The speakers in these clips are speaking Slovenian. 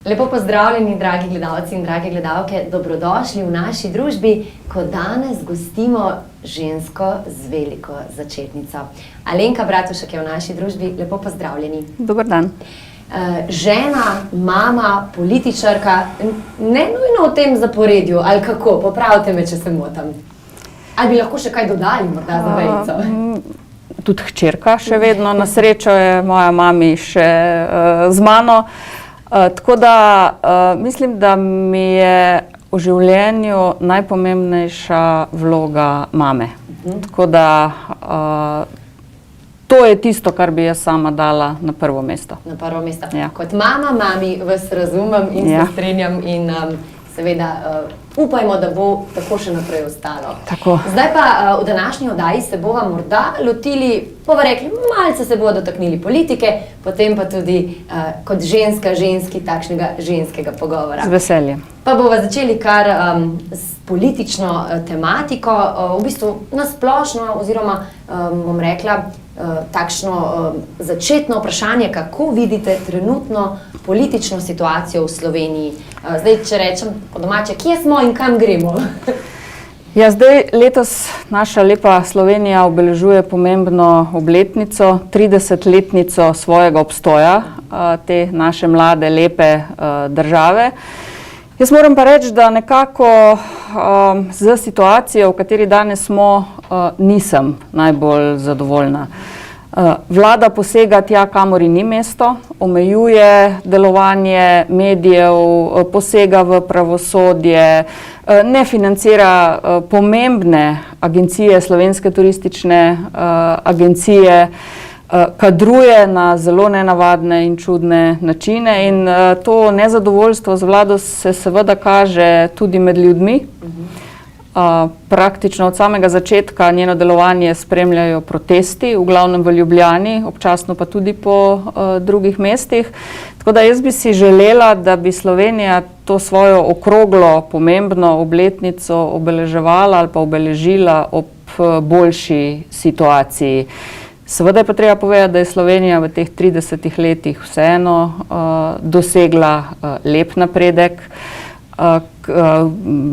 Lepo pozdravljeni, dragi gledalci in drage gledalke, dobrodošli v naši družbi, ko danes gostimo žensko z veliko začetnico. Alenka Bratušek je v naši družbi, lepo pozdravljeni. Dober dan. Žena, mama, političarka, ne nujno v tem zaporedju, ali kako, popravite me, če se motam. Ali bi lahko še kaj dodali, morda za vejico? Tudi hčerka še vedno, na srečo je moja mami še z mano. Tako da mislim, da mi je v življenju najpomembnejša vloga mame. Tako da to je tisto, kar bi jaz sama dala na prvo mesto. Na prvo mesto. Ja. Kot mama, mami vas razumem in se strinjam in seveda upajmo, da bo tako še naprej ostalo. Tako. Zdaj pa v današnji oddaji se bova morda lotili, bova rekli, malce se bova dotaknili politike, potem pa tudi kot ženski takšnega ženskega pogovora. Z veseljem. Pa bova začeli kar s politično tematiko, v bistvu nasplošno oziroma bom rekla takšno začetno vprašanje, kako vidite trenutno politično situacijo v Sloveniji. Zdaj, če rečem po domače, kje smo in kam gremo? Ja, zdaj letos naša lepa Slovenija obeležuje pomembno obletnico, 30-letnico svojega obstoja, te naše mlade, lepe države. Jaz moram pa reči, da nekako z situacijo, v kateri danes smo, nisem najbolj zadovoljna. Vlada posega tja, kamor ni mesto, omejuje delovanje medijev, posega v pravosodje, ne financira pomembne agencije, slovenske turistične agencije, kadruje na zelo nenavadne in čudne načine in to nezadovoljstvo z vlado se seveda kaže tudi med ljudmi. Praktično od samega začetka njeno delovanje spremljajo protesti, v glavnem v Ljubljani, občasno pa tudi po drugih mestih. Tako da jaz bi si želela, da bi Slovenija to svojo okroglo, pomembno obletnico obeleževala ali pa obeležila ob boljši situaciji. Seveda je pa treba povedati, da je Slovenija v teh 30 letih vseeno dosegla lep napredek.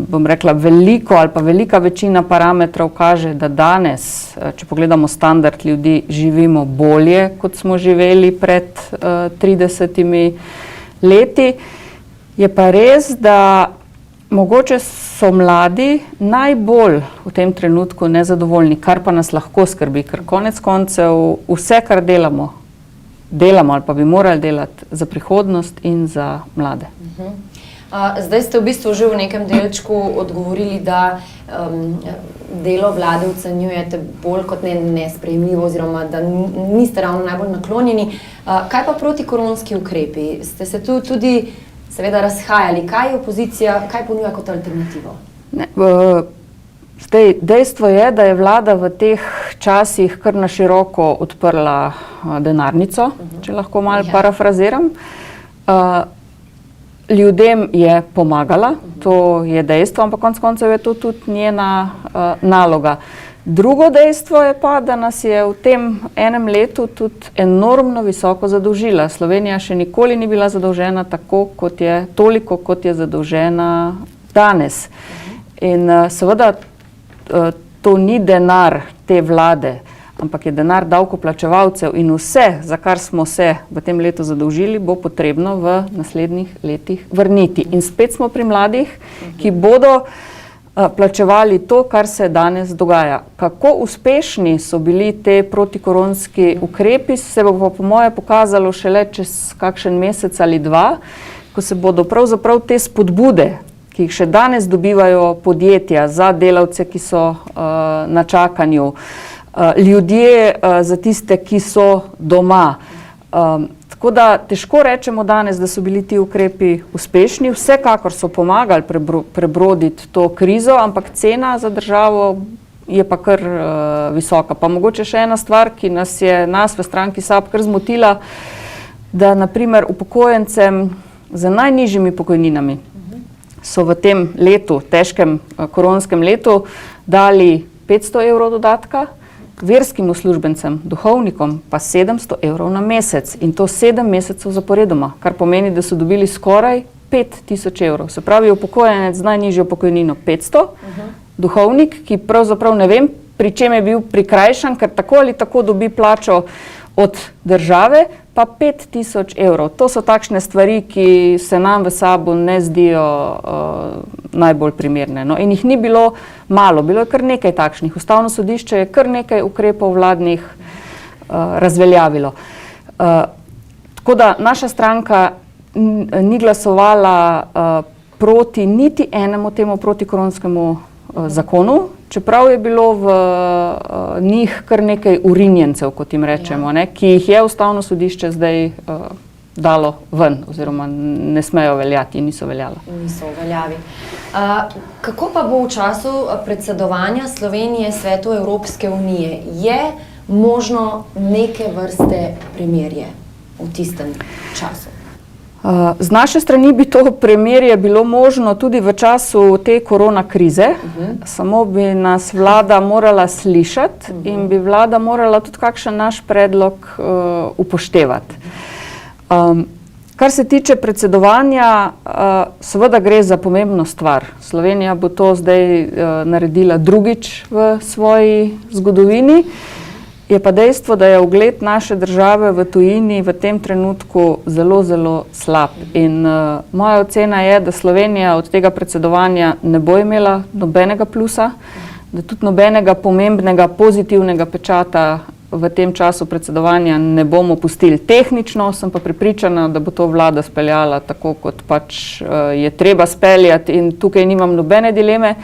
Bom rekla, veliko ali pa velika večina parametrov kaže, da danes, če pogledamo standard ljudi, živimo bolje, kot smo živeli pred 30 leti. Je pa res, da mogoče so mladi najbolj v tem trenutku nezadovoljni, kar pa nas lahko skrbi, ker konec koncev vse, kar delamo ali pa bi morali delati za prihodnost in za mlade. Zdaj ste v bistvu že v nekem delčku odgovorili, da delo vlade ocenjujete bolj kot nesprejemljivo oziroma da niste ravno najbolj naklonjeni. Kaj pa protikoronski ukrepi? Ste se tu tudi seveda razhajali. Kaj je opozicija, kaj ponuja kot alternativo? Zdaj, dejstvo je, da je vlada v teh časih kar na široko odprla denarnico, če lahko malo parafraziram. Ljudem je pomagala, to je dejstvo, ampak konec koncev je to tudi njena naloga. Drugo dejstvo je pa, da nas je v tem enem letu tudi enormno visoko zadolžila. Slovenija še nikoli ni bila zadolžena toliko, kot je zadolžena danes. In seveda to ni denar te vlade, ampak je denar davkoplačevalcev in vse, za kar smo se v tem letu zadolžili, bo potrebno v naslednjih letih vrniti. In spet smo pri mladih, ki bodo plačevali to, kar se danes dogaja. Kako uspešni so bili te protikoronski ukrepi, se bo pa po moje pokazalo šele čez kakšen mesec ali dva, ko se bodo pravzaprav te spodbude, ki jih še danes dobivajo podjetja za delavce, ki so na čakanju, ljudje za tiste, ki so doma. Tako da težko rečemo danes, da so bili ti ukrepi uspešni. Vsekakor so pomagali prebroditi to krizo, ampak cena za državo je pa kar visoka. Pa mogoče še ena stvar, ki nas v stranki SAB kar zmotila, da naprimer upokojencem z najnižjimi pokojninami so v tem letu, težkem koronskem letu, dali 500 evrov dodatka verskim uslužbencem, duhovnikom, pa 700 evrov na mesec in to 7 mesecev zaporedoma, kar pomeni, da so dobili skoraj 5000 evrov. Se pravi, upokojenec z najnižjo pokojnino 500, duhovnik, ki pravzaprav ne vem, pri čem je bil prikrajšan, ker tako ali tako dobi plačo od države, pa 5000 evrov. To so takšne stvari, ki se nam v SAB-u ne zdijo najbolj primerne. No, in jih ni bilo malo, bilo je kar nekaj takšnih. Ustavno sodišče je kar nekaj ukrepov vladnih razveljavilo. Tako da naša stranka ni glasovala proti niti enemu temu protikoronskemu zakonu, čeprav je bilo v njih kar nekaj urinjencev, kot jim rečemo, ne, ki jih je Ustavno sodišče zdaj dalo ven, oziroma ne smejo veljati in niso veljala. Niso veljavi. Kako pa bo v času predsedovanja Slovenije Svetu Evropske unije? Je možno neke vrste premirje v tistem času? Z naše strani bi to premirje bilo možno tudi v času te korona krize, samo bi nas vlada morala slišati in bi vlada morala tudi kakšen naš predlog upoštevati. Kar se tiče predsedovanja, seveda gre za pomembno stvar. Slovenija bo to zdaj naredila drugič v svoji zgodovini. Je pa dejstvo, da je ugled naše države v tujini v tem trenutku zelo, zelo slab. In moja ocena je, da Slovenija od tega predsedovanja ne bo imela nobenega plusa, da tudi nobenega pomembnega pozitivnega pečata v tem času predsedovanja ne bomo pustili. Tehnično sem pa prepričana, da bo to vlada speljala tako, kot pač je treba speljati in tukaj nimam nobene dileme.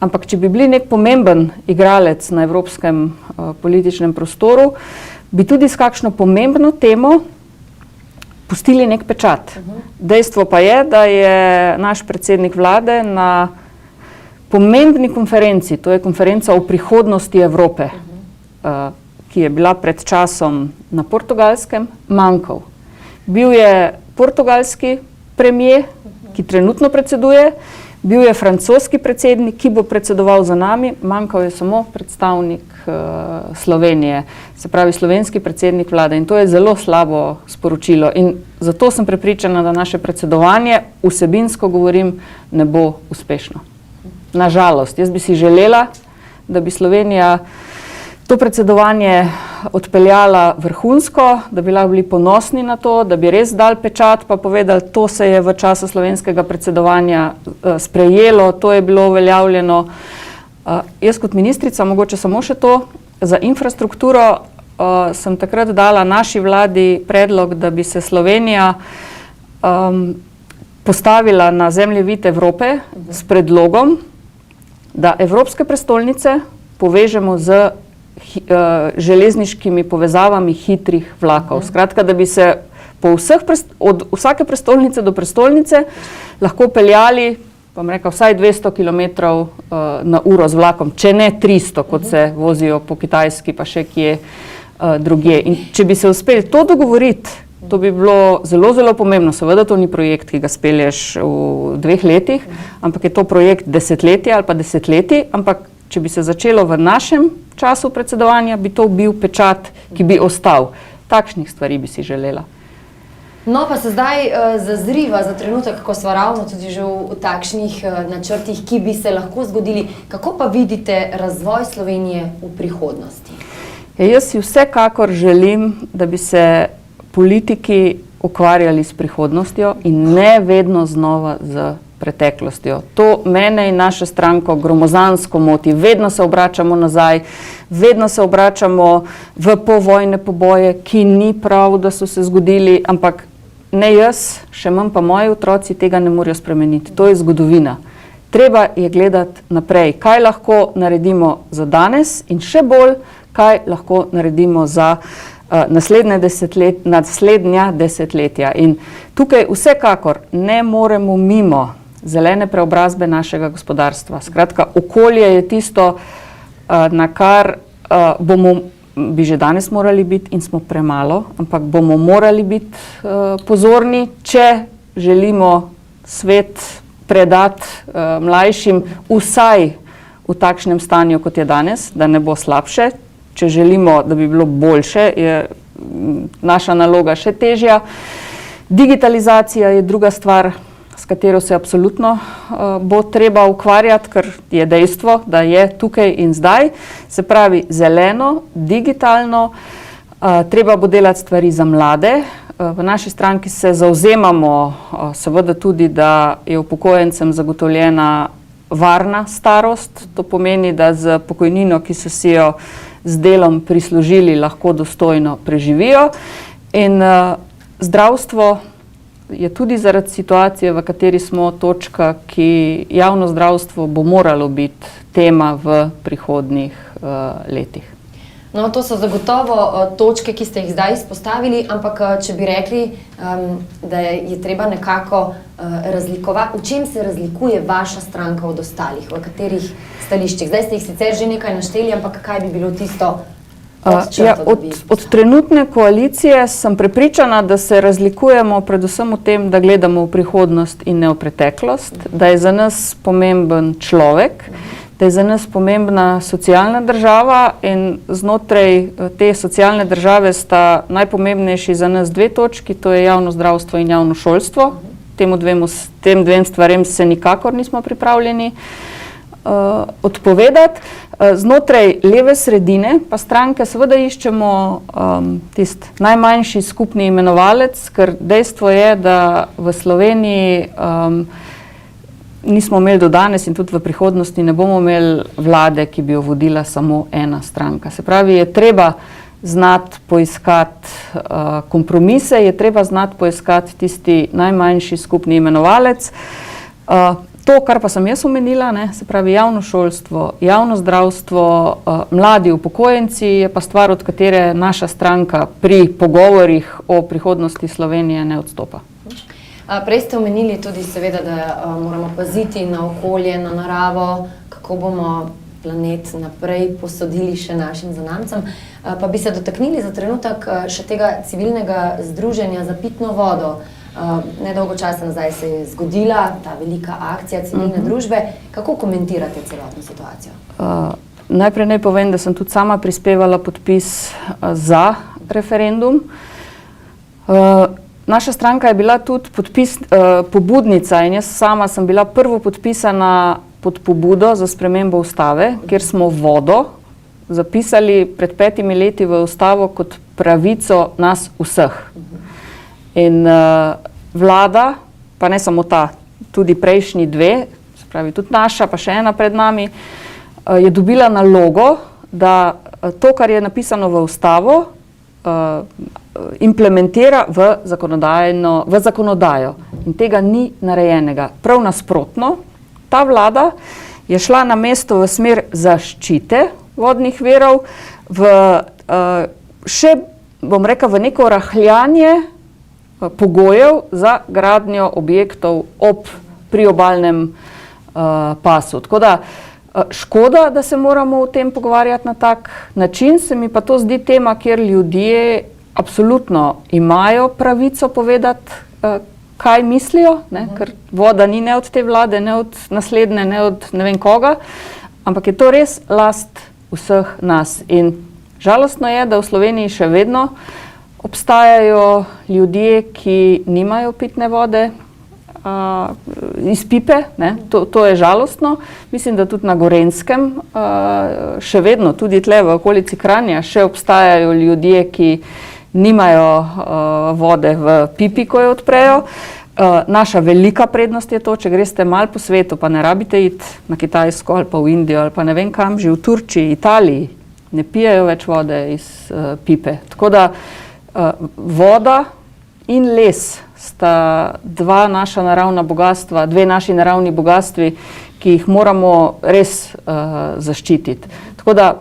Ampak če bi bili nek pomemben igralec na evropskem političnem prostoru, bi tudi s kakšno pomembno temo pustili nek pečat. Dejstvo pa je, da je naš predsednik vlade na pomembni konferenci, to je konferenca o prihodnosti Evrope, ki je bila pred časom na Portugalskem, manjkal. Bil je portugalski premier, ki trenutno predseduje, bil je francoski predsednik, ki bo predsedoval za nami, manjkal je samo predstavnik Slovenije, se pravi slovenski predsednik vlade in to je zelo slabo sporočilo in zato sem prepričana, da naše predsedovanje, vsebinsko govorim, ne bo uspešno. Nažalost, jaz bi si želela, da bi Slovenija to predsedovanje odpeljala vrhunsko, da bi lahko bili ponosni na to, da bi res dali pečat pa povedali, to se je v času slovenskega predsedovanja sprejelo, to je bilo uveljavljeno. Jaz kot ministrica, mogoče samo še to, za infrastrukturo sem takrat dala naši vladi predlog, da bi se Slovenija postavila na zemljevid Evrope s predlogom, da evropske prestolnice povežemo z železniškimi povezavami hitrih vlakov. Skratka, da bi se od vsake prestolnice do prestolnice lahko peljali, bom rekel, vsaj 200 km na uro z vlakom, če ne 300, kot se vozijo po Kitajski, pa še kje drugje. In če bi se uspeli to dogovoriti, to bi bilo zelo, zelo pomembno. Seveda to ni projekt, ki ga spelješ v 2 letih, ampak je to projekt desetletja ali pa desetletij, ampak če bi se začelo v našem času predsedovanja, bi to bil pečat, ki bi ostal. Takšnih stvari bi si želela. No, pa se zdaj zazriva za trenutek, ko sva ravno tudi že v takšnih načrtih, ki bi se lahko zgodili. Kako pa vidite razvoj Slovenije v prihodnosti? Jaz si vsekakor želim, da bi se politiki ukvarjali s prihodnostjo in ne vedno znova z preteklostjo. To mene in naše stranko gromozansko moti. Vedno se obračamo nazaj, vedno se obračamo v povojne poboje, ki ni prav, da so se zgodili, ampak ne jaz, še manj pa moji otroci tega ne morejo spremeniti. To je zgodovina. Treba je gledati naprej, kaj lahko naredimo za danes in še bolj, kaj lahko naredimo za naslednja desetletja. In tukaj vsekakor ne moremo mimo zelene preobrazbe našega gospodarstva. Skratka, okolje je tisto, na kar bi že danes morali biti in smo premalo, ampak bomo morali biti pozorni, če želimo svet predati mlajšim vsaj v takšnem stanju, kot je danes, da ne bo slabše. če želimo, da bi bilo boljše, je naša naloga še težja. Digitalizacija je druga stvar, s katero se absolutno bo treba ukvarjati, ker je dejstvo, da je tukaj in zdaj. Se pravi, zeleno, digitalno, treba bo delati stvari za mlade. V naši stranki se zavzemamo seveda tudi, da je upokojencem zagotovljena varna starost. To pomeni, da z pokojnino, ki so si jo z delom prislužili, lahko dostojno preživijo. In zdravstvo je tudi zaradi situacije, v kateri smo, točka, ki javno zdravstvo bo moralo biti tema v prihodnjih letih. No, to so zagotovo točke, ki ste jih zdaj izpostavili, ampak če bi rekli, da je treba nekako razlikovati, v čem se razlikuje vaša stranka od ostalih, v katerih stališčih? Zdaj ste jih sicer že nekaj našteli, ampak kaj bi bilo tisto od trenutne koalicije sem prepričana, da se razlikujemo predvsem v tem, da gledamo v prihodnost in ne v preteklost, da je za nas pomemben človek, da je za nas pomembna socialna država in znotraj te socialne države sta najpomembnejši za nas dve točki, to je javno zdravstvo in javno šolstvo. Tem dvem stvarem se nikakor nismo pripravljeni odpovedati. Znotraj leve sredine pa stranke seveda iščemo tisti najmanjši skupni imenovalec, ker dejstvo je, da v Sloveniji nismo imeli do danes in tudi v prihodnosti ne bomo imeli vlade, ki bi jo vodila samo ena stranka. Se pravi, je treba znati poiskati kompromise, je treba znati poiskati tisti najmanjši skupni imenovalec. To, kar pa sem jaz omenila, se pravi javno šolstvo, javno zdravstvo, mladi upokojenci, je pa stvar, od katere naša stranka pri pogovorih o prihodnosti Slovenije ne odstopa. Prej ste omenili tudi seveda, da moramo paziti na okolje, na naravo, kako bomo planet naprej posodili še našim zanamcem. Pa bi se dotaknili za trenutek še tega civilnega združenja za pitno vodo. Nedolgo časa nazaj se je zgodila ta velika akcija civilne družbe. Kako komentirate celotno situacijo? Najprej naj povem, da sem tudi sama prispevala podpis za referendum. Naša stranka je bila tudi pobudnica in jaz sama sem bila prvo podpisana pod pobudo za spremembo ustave, kjer smo vodo zapisali pred 5 leti v ustavo kot pravico nas vseh. In vlada, pa ne samo ta, tudi prejšnji dve, se pravi tudi naša, pa še ena pred nami, je dobila nalogo, da to, kar je napisano v ustavo, implementira v zakonodajo. In tega ni narejenega. Prav nasprotno, ta vlada je šla na mesto v smer zaščite vodnih virov, še, bom rekla, v neko rahljanje pogojev za gradnjo objektov ob priobalnem pasu. Tako da škoda, da se moramo o tem pogovarjati na tak način, se mi pa to zdi tema, kjer ljudje absolutno imajo pravico povedati, kaj mislijo, ker voda ni ne od te vlade, ne od naslednje, ne od ne vem koga, ampak je to res last vseh nas. In žalostno je, da v Sloveniji še vedno obstajajo ljudje, ki nimajo pitne vode iz pipe, to je žalostno. Mislim, da tudi na Gorenjskem še vedno, tudi tle v okolici Kranja, še obstajajo ljudje, ki nimajo vode v pipi, ko jo odprejo. Naša velika prednost je to, če greste malo po svetu, pa ne rabite iti na Kitajsko ali pa v Indijo ali pa ne vem kam, že v Turčiji, Italiji ne pijejo več vode iz pipe. Tako da voda in les sta dve naši naravni bogatstvi, ki jih moramo res zaščititi. Tako da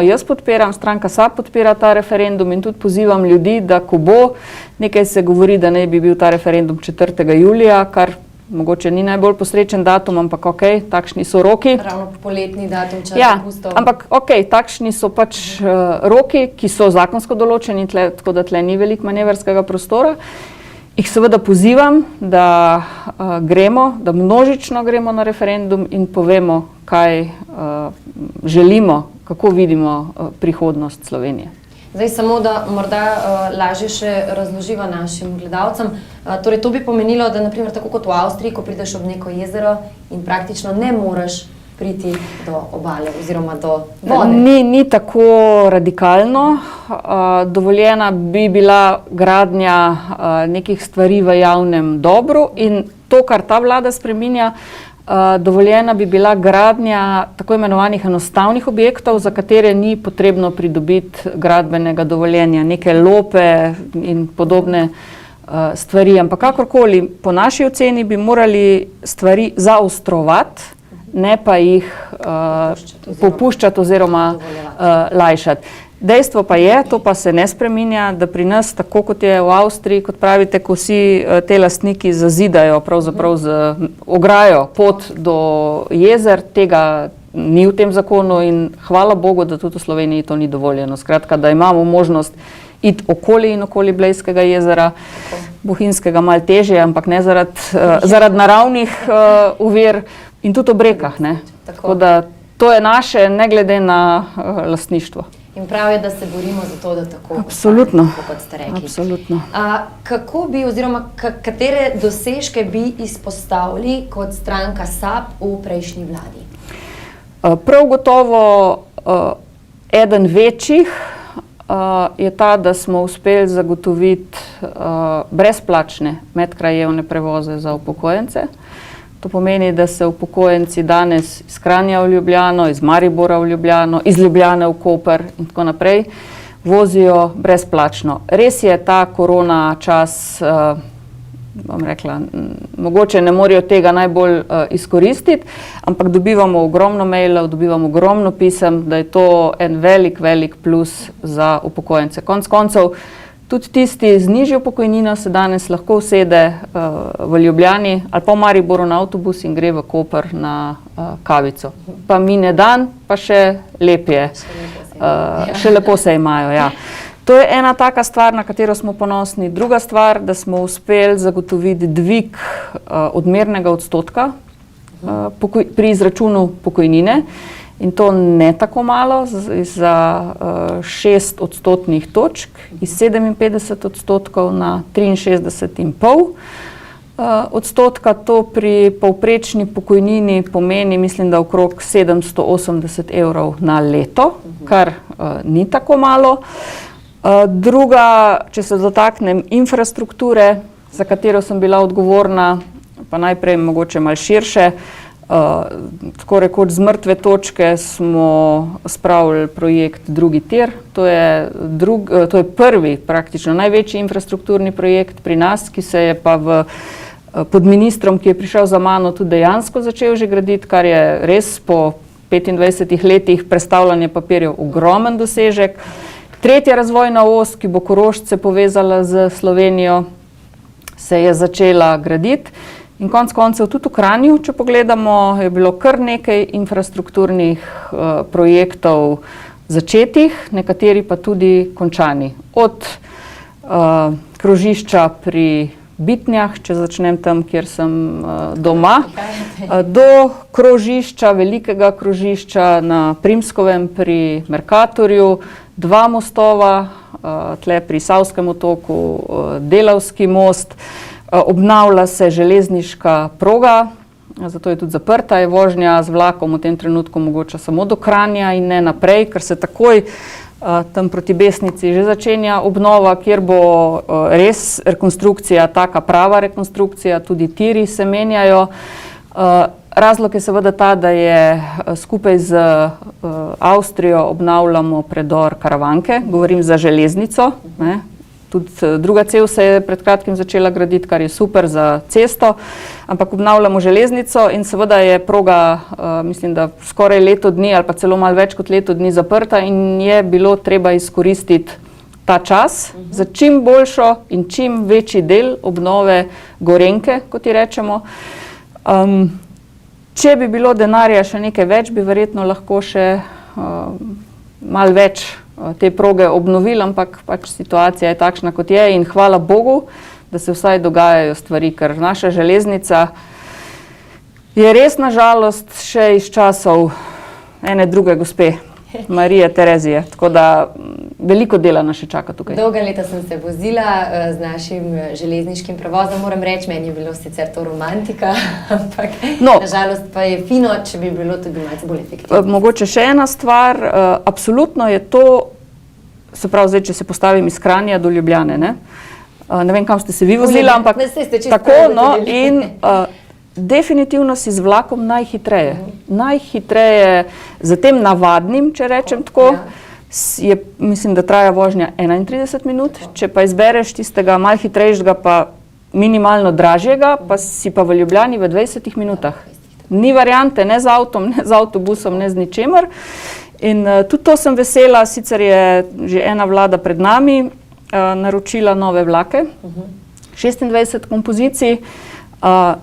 jaz podpiram, stranka SAB podpira ta referendum in tudi pozivam ljudi, da ko bo, nekaj se govori, da naj bi bil ta referendum 4. julija, kar mogoče ni najbolj posrečen datum, ampak okej, takšni so roki. Ravno poletni datum, čas dopustov. Ampak okej, takšni so pač roki, ki so zakonsko določeni, tako da tle ni veliko manevrskega prostora. Jih seveda pozivam, da množično gremo na referendum in povemo, kaj želimo, kako vidimo prihodnost Slovenije. Zdaj samo, da morda lažje še razloživa našim gledalcem. Torej, to bi pomenilo, da naprimer tako kot v Avstriji, ko prideš ob neko jezero in praktično ne moreš priti do obale oziroma do vode. Ni tako radikalno. Dovoljena bi bila gradnja nekih stvari v javnem dobru in to, kar ta vlada spreminja, dovoljena bi bila gradnja tako imenovanih enostavnih objektov, za katere ni potrebno pridobiti gradbenega dovoljenja, neke lope in podobne stvari. Ampak kakorkoli, po naši oceni bi morali stvari zaostrovati, ne pa jih popuščati oziroma lajšati. Dejstvo pa je, to pa se ne spreminja, da pri nas, tako kot je v Avstriji, kot pravite, ko vsi te lastniki zazidajo pravzaprav z ograjo pot do jezer, tega ni v tem zakonu in hvala Bogu, da tudi v Sloveniji to ni dovoljeno. Skratka, da imamo možnost iti okoli in okoli Blejskega jezera, Bohinjskega malo težje, ampak ne zaradi naravnih ovir in tudi ob rekah. Tako da to je naše, ne glede na lastništvo. In prav je, da se borimo za to, da tako absolutno, ostane, kot ste rekli. Absolutno. Kako bi oziroma katere dosežke bi izpostavili kot stranka SAB v prejšnji vladi? Prav gotovo eden večjih je ta, da smo uspeli zagotoviti brezplačne medkrajevne prevoze za upokojence. To pomeni, da se upokojenci danes iz Kranja v Ljubljano, iz Maribora v Ljubljano, iz Ljubljane v Koper in tako naprej vozijo brezplačno. Res je ta korona čas, bom rekla, mogoče ne morejo tega najbolj izkoristiti, ampak dobivamo ogromno mailov, dobivamo ogromno pisem, da je to en velik plus za upokojence. Konec koncev, tudi tisti z nižjo pokojnino se danes lahko usede v Ljubljani ali pa v Mariboru na avtobus in gre v Koper na kavico. Pa mine dan, pa še lepje. Še lepo se imajo, ja. To je ena taka stvar, na katero smo ponosni. Druga stvar, da smo uspeli zagotoviti dvig odmernega odstotka pri izračunu pokojnine. In to ne tako malo, za 6 odstotnih točk, iz 57 odstotkov na 63,5 odstotka. To pri povprečni pokojnini pomeni, mislim, da okrog 780 evrov na leto, kar ni tako malo. Druga, če se dotaknem infrastrukture, za katero sem bila odgovorna, pa najprej mogoče malo širše, tako rekoč z mrtve točke smo spravili projekt drugi tir. To je prvi, praktično največji infrastrukturni projekt pri nas, ki se je pa pod ministrom, ki je prišel za mano, tudi dejansko začel že graditi, kar je res po 25 letih prestavljanja papirjev ogromen dosežek. Tretja razvojna os, ki bo Korošce povezala z Slovenijo, se je začela graditi. In konec koncev tudi v Kranju, če pogledamo, je bilo kar nekaj infrastrukturnih projektov začetih, nekateri pa tudi končani. Od krožišča pri Bitnjah, če začnem tam, kjer sem doma, do krožišča, velikega krožišča na Primskovem pri Mercatorju, 2 mostova, tle pri Savskem otoku, Delavski most. Obnavlja se železniška proga, zato je tudi zaprta, je vožnja z vlakom v tem trenutku mogoče samo do Kranja in ne naprej, ker se takoj tam proti Besnici že začenja obnova, kjer bo res rekonstrukcija, taka prava rekonstrukcija, tudi tiri se menjajo. Razlog je seveda ta, da je skupaj z Avstrijo obnavljamo predor Karavanke, govorim za železnico, Tudi druga cev se je pred kratkim začela graditi, kar je super za cesto, ampak obnavljamo železnico in seveda je proga, mislim, da skoraj leto dni ali pa celo malo več kot leto dni zaprta in je bilo treba izkoristiti ta čas za čim boljšo in čim večji del obnove Gorenjke, kot ji rečemo. Če bi bilo denarja še nekaj več, bi verjetno lahko še malo več te proge obnovili, ampak pač situacija je takšna, kot je in hvala Bogu, da se vsaj dogajajo stvari, ker naša železnica je res na žalost še iz časov ene druge gospe, Marije Terezije. Tako da veliko dela nas še čaka tukaj. Dolga leta sem se vozila z našim železniškim prevozom, moram reči, meni je bilo sicer to romantika, ampak nažalost pa je fino, če bi bilo tudi malce bolj efektivno. Mogoče še ena stvar, absolutno je to, se pravi zdaj, če se postavim iz Kranja do Ljubljane, ne vem, kam ste se vi vozila, ampak tako, in definitivno si z vlakom najhitreje. Najhitreje z tem navadnim, če rečem tako, mislim, da traja vožnja 31 minut, če pa izbereš tistega malo hitrejšega, pa minimalno dražjega, pa si pa v Ljubljani v 20 minutah. Ni variante, ne z avtom, ne z avtobusom, ne z ničemer. In tudi to sem vesela, sicer je že ena vlada pred nami naročila nove vlake, 26 kompozicij.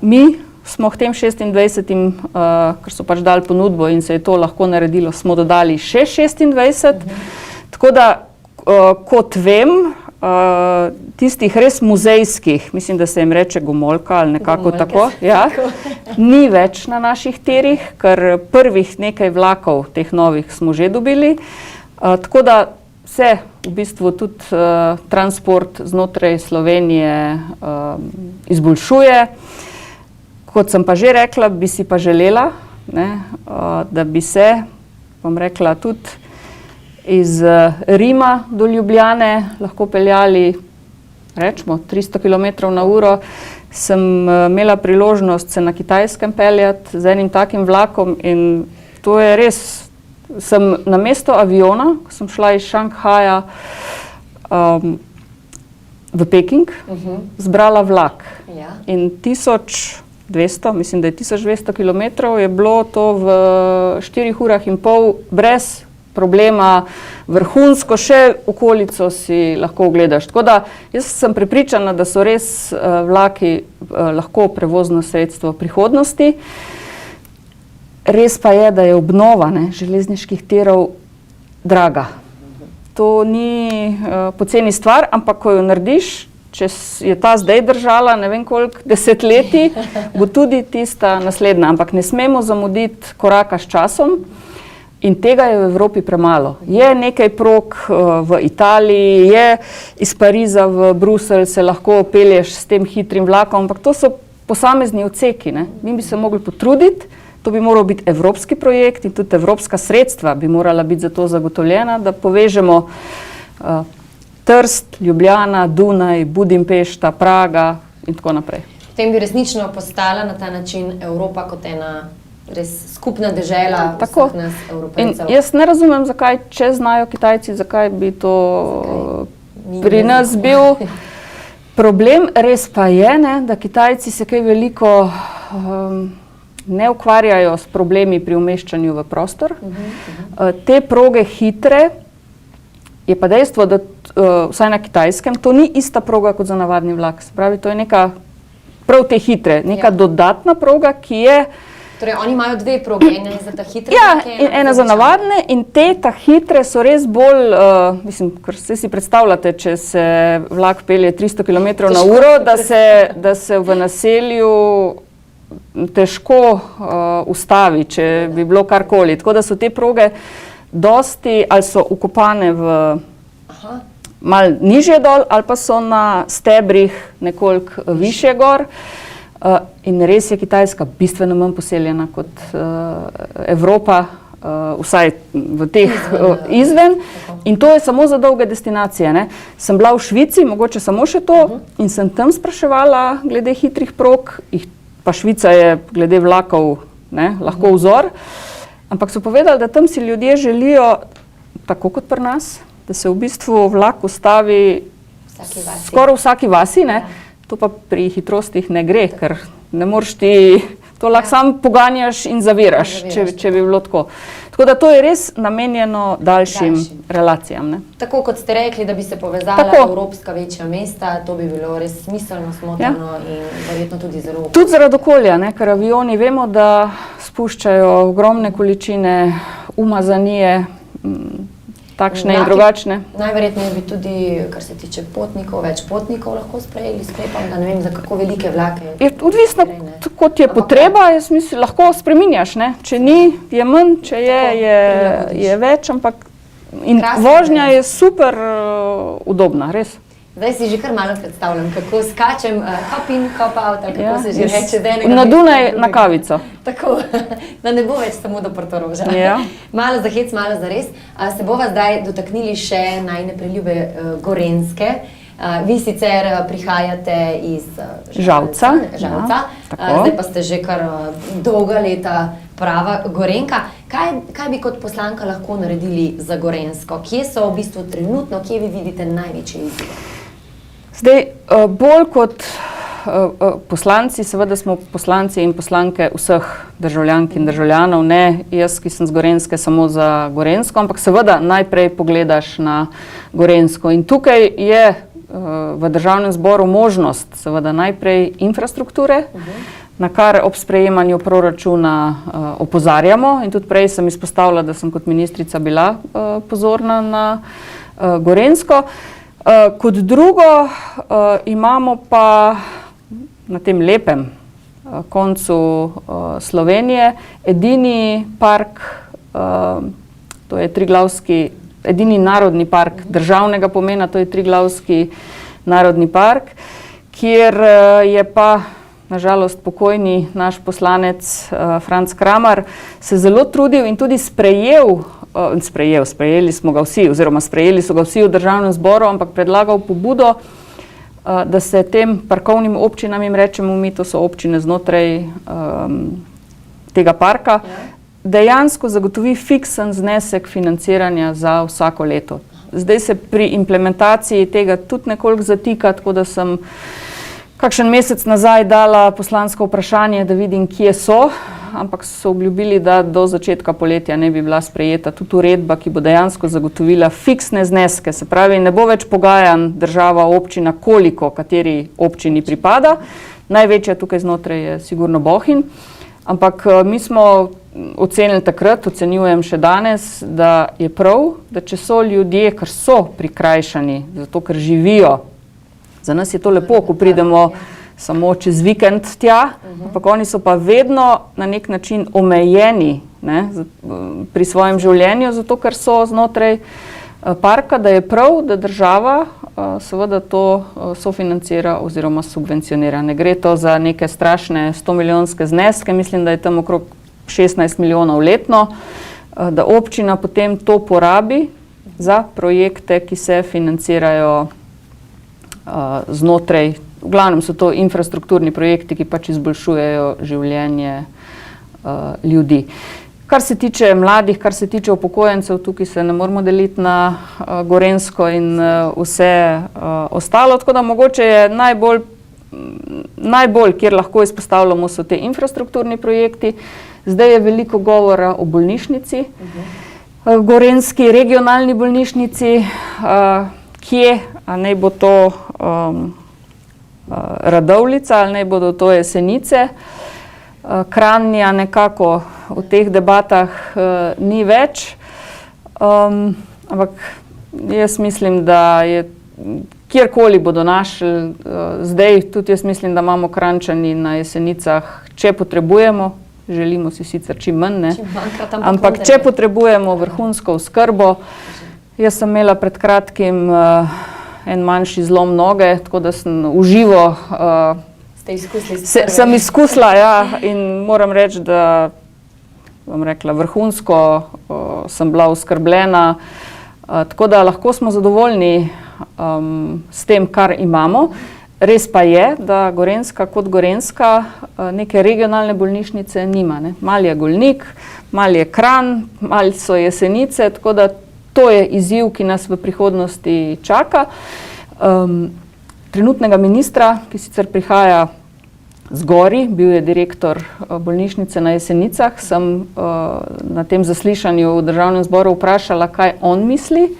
Mi smo k tem 26, ker so pač dali ponudbo in se je to lahko naredilo, smo dodali še 26. Tako da, kot vem, tistih res muzejskih, mislim, da se jim reče gomolka ali nekako tako, ni več na naših tirih, ker prvih nekaj vlakov teh novih smo že dobili. Tako da se v bistvu tudi transport znotraj Slovenije izboljšuje. Kot sem pa že rekla, bi si pa želela, da bi se, bom rekla, tudi iz Rima do Ljubljane lahko peljali, rečemo, 300 km/h. Sem imela priložnost se na Kitajskem peljati z enim takim vlakom in to je res, sem na mesto aviona, ko sem šla iz Šanghaja v Peking, zbrala vlak. In 1200, mislim, da je 1200 km je bilo to v 4 urah in pol brez problema, vrhunsko, še okolico si lahko ogledaš. Tako da jaz sem prepričana, da so res vlaki lahko prevozno sredstvo prihodnosti. Res pa je, da je obnova železniških tirov draga. To ni poceni stvar, ampak ko jo narediš, če je ta zdaj držala ne vem koliko desetletij, bo tudi tista naslednja. Ampak ne smemo zamuditi koraka s časom. In tega je v Evropi premalo. Je nekaj prog v Italiji, je iz Pariza v Bruselj se lahko pelješ s tem hitrim vlakom, ampak to so posamezni odseki. Mi bi se mogli potruditi, to bi moral biti evropski projekt in tudi evropska sredstva bi morala biti za to zagotovljena, da povežemo Trst, Ljubljana, Dunaj, Budimpešta, Praga in tako naprej. Potem bi resnično postala na ta način Evropa kot ena res skupna dežela vseh nas, Evropejcev. Jaz ne razumem, zakaj, če znajo Kitajci, zakaj bi to pri nas bil problem. Res pa je, da Kitajci se kaj veliko ne ukvarjajo s problemi pri umeščanju v prostor. Te proge hitre, je pa dejstvo, da vsaj na Kitajskem, to ni ista proga kot za navadni vlak. Spravi, to je neka, prav te hitre, neka dodatna proga, ki je Torej, oni imajo dve proge, ena za ta hitre. Ja, in ena za navadne in te ta hitre so res bolj, mislim, ker si predstavljate, če se vlak pelje 300 km/h, da se v naselju težko ustavi, če bi bilo karkoli. Tako da so te proge dosti, ali so ukopane v malo nižje dol, ali pa so na stebrih nekoliko višje gor. In res je Kitajska bistveno manj poseljena kot Evropa, vsaj v teh izven. In to je samo za dolge destinacije. Sem bila v Švici, mogoče samo še to, in sem tam spraševala glede hitrih prog, pa Švica je glede vlakov lahko vzor. Ampak so povedali, da tam si ljudje želijo, tako kot pri nas, da se v bistvu vlak ustavi skoraj v vsaki vasi. To pa pri hitrostih ne gre, ker ne moreš ti, to lahko sam poganjaš in zaviraš, če bi bilo tako. Tako da to je res namenjeno daljšim relacijam. Tako kot ste rekli, da bi se povezala evropska večja mesta, to bi bilo res smiselno, smotrno in verjetno tudi zelo. Tudi zaradi okolja, ker avioni vemo, da spuščajo ogromne količine umazanije. takšne in drugačne. Najverjetneje bi tudi, kar se tiče potnikov, več potnikov lahko sprejeli, sklepam, da ne vem, za kako velike vlake. Je odvisno, kot je potreba, jaz mislim, lahko spreminjaš, ne? Če ni, je manj, če je več, ampak in vožnja je super udobna, res. Zdaj si že kar malo predstavljam, kako skačem, hop in, hop out, ali kako se že reče, da enega na Dunaj na kavico. Tako, da ne bo več samo do Portoroža. Ja. Malo za hec, malo za res. Se bova zdaj dotaknili še najne preljube Gorenjske. Vi sicer prihajate iz Žalca. Ja, Zdaj pa ste že kar dolga leta prava Gorenjka. Kaj bi kot poslanka lahko naredili za Gorenjsko? Kje so v bistvu trenutno, kje vi vidite največje izzive? Zdaj, bolj kot poslanci, seveda smo poslanci in poslanke vseh državljank in državljanov, ne jaz, ki sem z Gorenjske, samo za Gorenjsko, ampak seveda najprej pogledaš na Gorenjsko. In tukaj je v državnem zboru možnost seveda najprej infrastrukture, na kar ob sprejemanju proračuna opozarjamo. In tudi prej sem izpostavila, da sem kot ministrica bila pozorna na Gorenjsko. Kot drugo imamo pa na tem lepem koncu Slovenije edini park, to je edini narodni park državnega pomena, to je Triglavski narodni park, kjer je pa nažalost pokojni naš poslanec Franc Kramar se zelo trudil in tudi sprejeli smo ga vsi, oziroma sprejeli so ga vsi v državnem zboru, ampak predlagal pobudo, da se tem parkovnim občinam, jim rečemo mi, to so občine znotraj tega parka, dejansko zagotovi fiksen znesek financiranja za vsako leto. Zdaj se pri implementaciji tega tudi nekoliko zatika, tako da sem kakšen mesec nazaj dala poslansko vprašanje, da vidim, kje so, ampak so obljubili, da do začetka poletja ne bi bila sprejeta tudi uredba, ki bo dejansko zagotovila fiksne zneske. Se pravi, ne bo več pogajan država, občina, koliko kateri občini pripada. Največja tukaj znotraj je sigurno Bohinj, ampak mi smo ocenili takrat, ocenjujem še danes, da je prav, da če so ljudje, ker so prikrajšani, zato ker živijo, za nas je to lepo, ko pridemo samo čez vikend tja, ampak oni so pa vedno na nek način omejeni, ne, pri svojem življenju, zato ker so znotraj parka, da je prav, da država seveda to sofinancira oziroma subvencionira. Ne gre to za neke strašne 100-milijonske zneske, mislim, da je tam okrog 16 milijonov letno, da občina potem to porabi za projekte, ki se financirajo znotraj. V glavnem so to infrastrukturni projekti, ki pač izboljšujejo življenje ljudi. Kar se tiče mladih, kar se tiče upokojencev, tukaj se ne moramo deliti na Gorenjsko in vse ostalo, tako da mogoče je najbolj, kjer lahko izpostavljamo, so te infrastrukturni projekti. Zdaj je veliko govora o bolnišnici, Gorenjski regionalni bolnišnici, kje, a naj bo to Radovljica ali naj bodo to Jesenice. Kranja nekako v teh debatah ni več, ampak jaz mislim, da je kjerkoli bodo našli, zdaj tudi jaz mislim, da imamo Kranjčani na Jesenicah, če potrebujemo, želimo si sicer čim manj, ne, ampak če potrebujemo vrhunsko oskrbo, jaz sem imela pred kratkim en manjši zlom noge, tako da sem uživo sem izkusila, ja, in moram reči, da bom rekla, vrhunsko sem bila oskrbljena, tako da lahko smo zadovoljni s tem, kar imamo. Res pa je, da Gorenjska kot Gorenjska neke regionalne bolnišnice nima, ne. Malo je Golnik, malo je Kranj, malo so Jesenice, tako da to je izziv, ki nas v prihodnosti čaka. Trenutnega ministra, ki sicer prihaja z gori, bil je direktor bolnišnice na Jesenicah, sem na tem zaslišanju v državnem zboru vprašala, kaj on misli.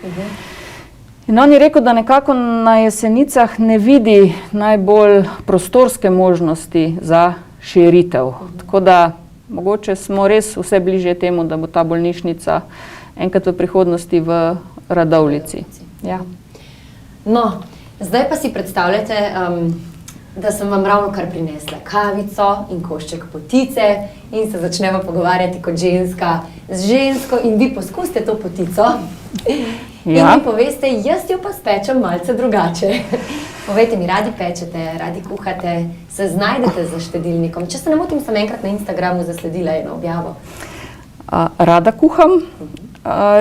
In on je rekel, da nekako na Jesenicah ne vidi najbolj prostorske možnosti za širitev. Tako da mogoče smo res vse bližje temu, da bo ta bolnišnica enkrat v prihodnosti v Radovljici. Ja. No, zdaj pa si predstavljate, da sem vam ravno kar prinesla kavico in košček potice in se začnemo pogovarjati kot ženska z žensko in vi poskusite to potico in mi poveste, jaz jo pa spečem malce drugače. Povejte mi, radi pečete, radi kuhate, se znajdete za štedilnikom. Če se ne motim, sem enkrat na Instagramu zasledila eno objavo. Rada kuham.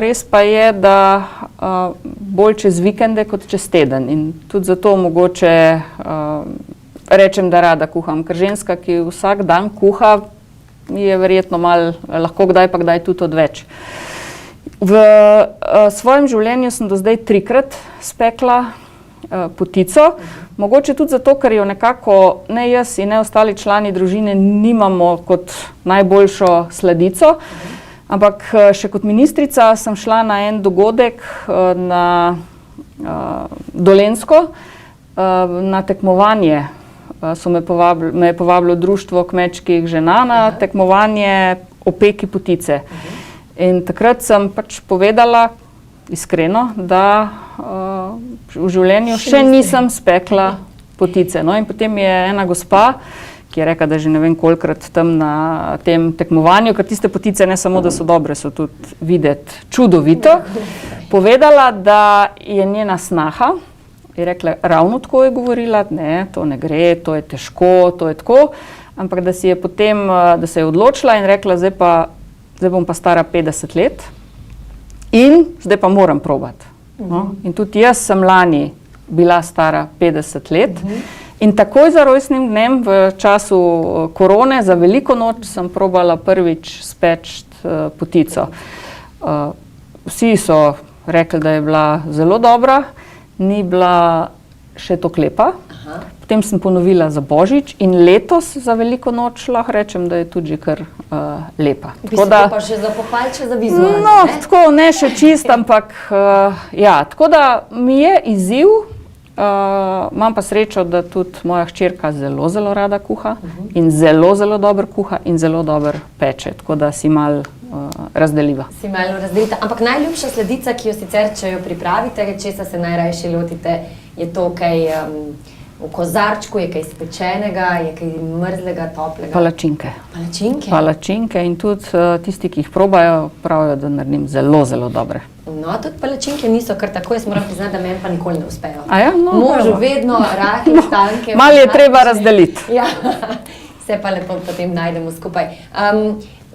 Res pa je, da bolj čez vikende kot čez teden in tudi zato mogoče rečem, da rada kuham, ker ženska, ki vsak dan kuha, je verjetno lahko kdaj pa kdaj tudi odveč. V svojem življenju sem do zdaj 3-krat spekla potico, mogoče tudi zato, ker jo nekako ne jaz in ne ostali člani družine nimamo kot najboljšo sladico. Ampak še kot ministrica sem šla na en dogodek na Dolenjsko, na tekmovanje. Me je povabilo Društvo kmečkih žena na tekmovanje o peki potice. In takrat sem pač povedala iskreno, da v življenju še nisem spekla potice. No, in potem je ena gospa, ki je rekla, da že ne vem kolikrat tam na tem tekmovanju, ker tiste potice ne samo, da so dobre, so tudi videti čudovito, povedala, da je njena snaha, je rekla, ravno tako je govorila, ne, to ne gre, to je težko, to je tako, ampak da si je potem, da se je odločila in rekla, zdaj bom pa stara 50 let in zdaj pa moram probati. No? In tudi jaz sem lani bila stara 50 let. In takoj za rojstnim dnem v času korone, za veliko noč, sem probala prvič speči potico. Vsi so rekli, da je bila zelo dobra, ni bila še toliko lepa. Potem sem ponovila za Božič in letos za veliko noč lahko rečem, da je tudi že kar lepa. Bi se pa še za pohvaliti, še za vizualno, no, ne? Tako, ne še čist, ampak ja, tako da mi je izziv. Imam pa srečo, da tudi moja hčerka zelo, zelo rada kuha in zelo, zelo dobro kuha in zelo dobro peče, tako da si malo razdeliva. Si malo razdelita, ampak najljubša sladica, ki jo sicer, če jo pripravite, česa se najrajši lotite, je to kaj v kozarčku, je kaj spečenega, je kaj mrzlega, toplega? Palačinke. Palačinke? Palačinke in tudi tisti, ki jih probajo, pravijo, da naredim zelo, zelo dobre. No, tudi palačinke niso kar tako, jaz moram priznati, da meni pa nikoli ne uspejo. A ja? No, možu vedno rahle, stanke. Malo je treba razdeliti. Ja, vse pa lepo potem najdemo skupaj.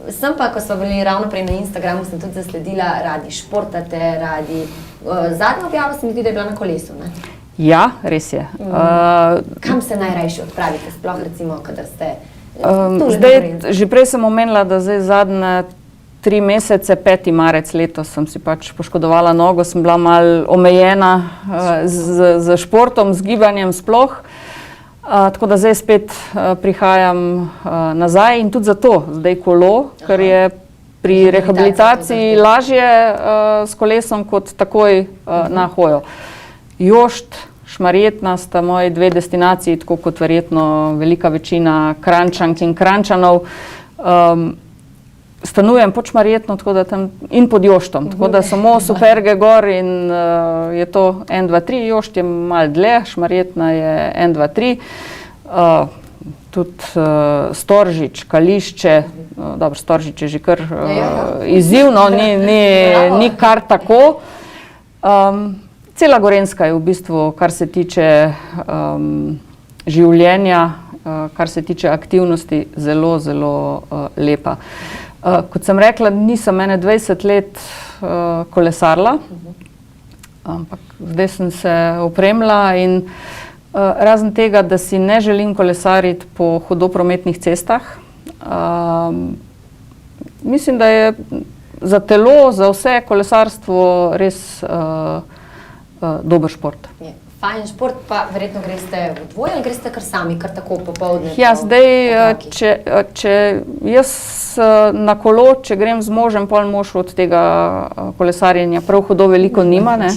Sem pa, ko smo bili ravno prej na Instagramu, sem tudi zasledila, radi športate, radi. Zadnja objava se mi zdi, da je bila na kolesu, ne? Ja, res je. Kam se najrajši odpravite, sploh recimo, kadar ste zdaj, že prej sem omenila, da zdaj zadnje 3 mesece, 5. marec letos sem si pač poškodovala nogo, sem bila malo omejena z športom, z gibanjem sploh. Tako da zdaj spet prihajam nazaj in tudi zato zdaj kolo, ker je pri rehabilitaciji lažje s kolesom kot takoj na hojo. Jošt, Šmarjetna sta moji 2 destinaciji, tako kot verjetno velika večina Kranjčank in Kranjčanov. Stanujem pod Šmarjetno in pod Joštom, tako da samo Superge gor in je to 1, 2, 3, Jošt je malo dlje, Šmarjetna je 1, 2, 3. Tudi Storžič, Kališče, dobro, Storžič je že kar izzivno, ni kar tako. Cela Gorenjska je v bistvu, kar se tiče življenja, kar se tiče aktivnosti, zelo, zelo lepa. Kot sem rekla, nisem 20 let kolesarila, ampak zdaj sem se opremila in razen tega, da si ne želim kolesariti po hudoprometnih cestah, mislim, da je za telo, za vse kolesarstvo res dober šport. Je fajn šport, pa verjetno greste v dvoje ali greste kar sami, kar tako popoldne? Ja, zdaj, če jaz na kolo, če grem z možem, pol mož od tega kolesarjenja prav hudo veliko nima, ne?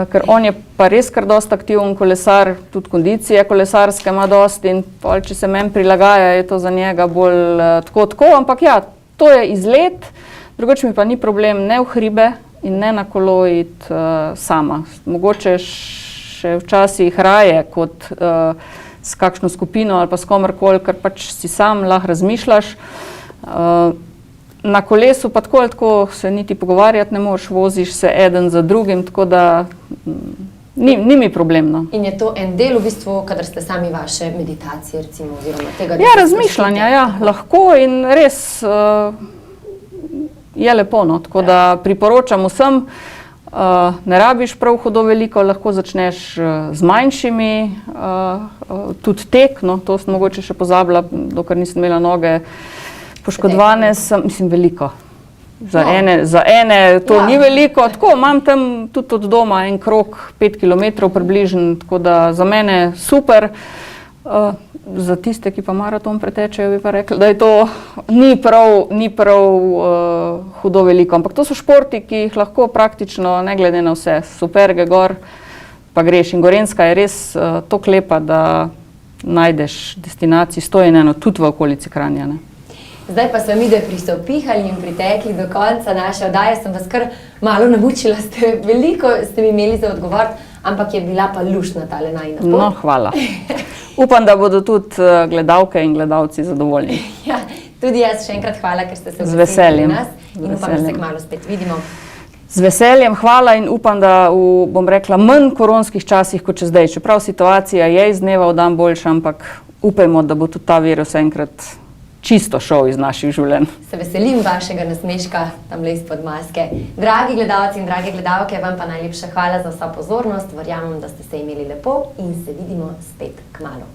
Ker on je pa res kar dost aktiven kolesar, tudi kondicije kolesarske ima dost in pol, če se meni prilagaja, je to za njega bolj tako, ampak ja, to je izlet. Drugače mi pa ni problem ne v hribe, in ne na kolo iti sama. Mogoče še včasih raje kot s kakšno skupino ali pa s komerkoli, ker pač si sam lahko razmišljaš. Na kolesu pa tako ali tako se niti pogovarjati ne moreš, voziš se eden za drugim, tako da ni mi problemno. In je to en del v bistvu, kadar ste sami vaše meditacije, recimo, oziroma tega? Ja, razmišljanja, ja, lahko in res je lepo, no, tako da priporočam vsem, ne rabiš prav hudo veliko, lahko začneš z manjšimi, tudi tek, no, to sem mogoče še pozabila, dokler nisem imela noge poškodovane, mislim, veliko. Za ene to ni veliko, tako imam tam tudi od doma en krog 5 km približno, tako da za mene super. Za tiste, ki pa maraton pretečejo, bi pa rekli, da je to ni prav hudo veliko, ampak to so športi, ki jih lahko praktično, ne glede na vse, Superge gor pa greš in Gorenjska je res toliko lepa, da najdeš destinacij 101 tudi v okolici Kranja, ne. Zdaj pa smo mi prisopihali in pritekli do konca naše oddaje, sem vas kar malo namučila, veliko ste mi imeli za odgovor, ampak je bila pa luštna tale najina pot. No, hvala. Upam, da bodo tudi gledalke in gledalci zadovoljni. Ja, tudi jaz še enkrat hvala, ker ste se veseljem pri nas in upam, da se kmalu spet vidimo. Z veseljem, hvala in upam, da bom rekla, manj koronskih časih kot če zdaj. Čeprav situacija je iz dneva v dan boljša, ampak upajmo, da bo tudi ta virus enkrat čisto šel iz naših življenj. Se veselim vašega nasmeška tamle izpod maske. Dragi gledalci in drage gledalke, vam pa najlepša hvala za vso pozornost. Verjamem, da ste se imeli lepo in se vidimo spet kmalu.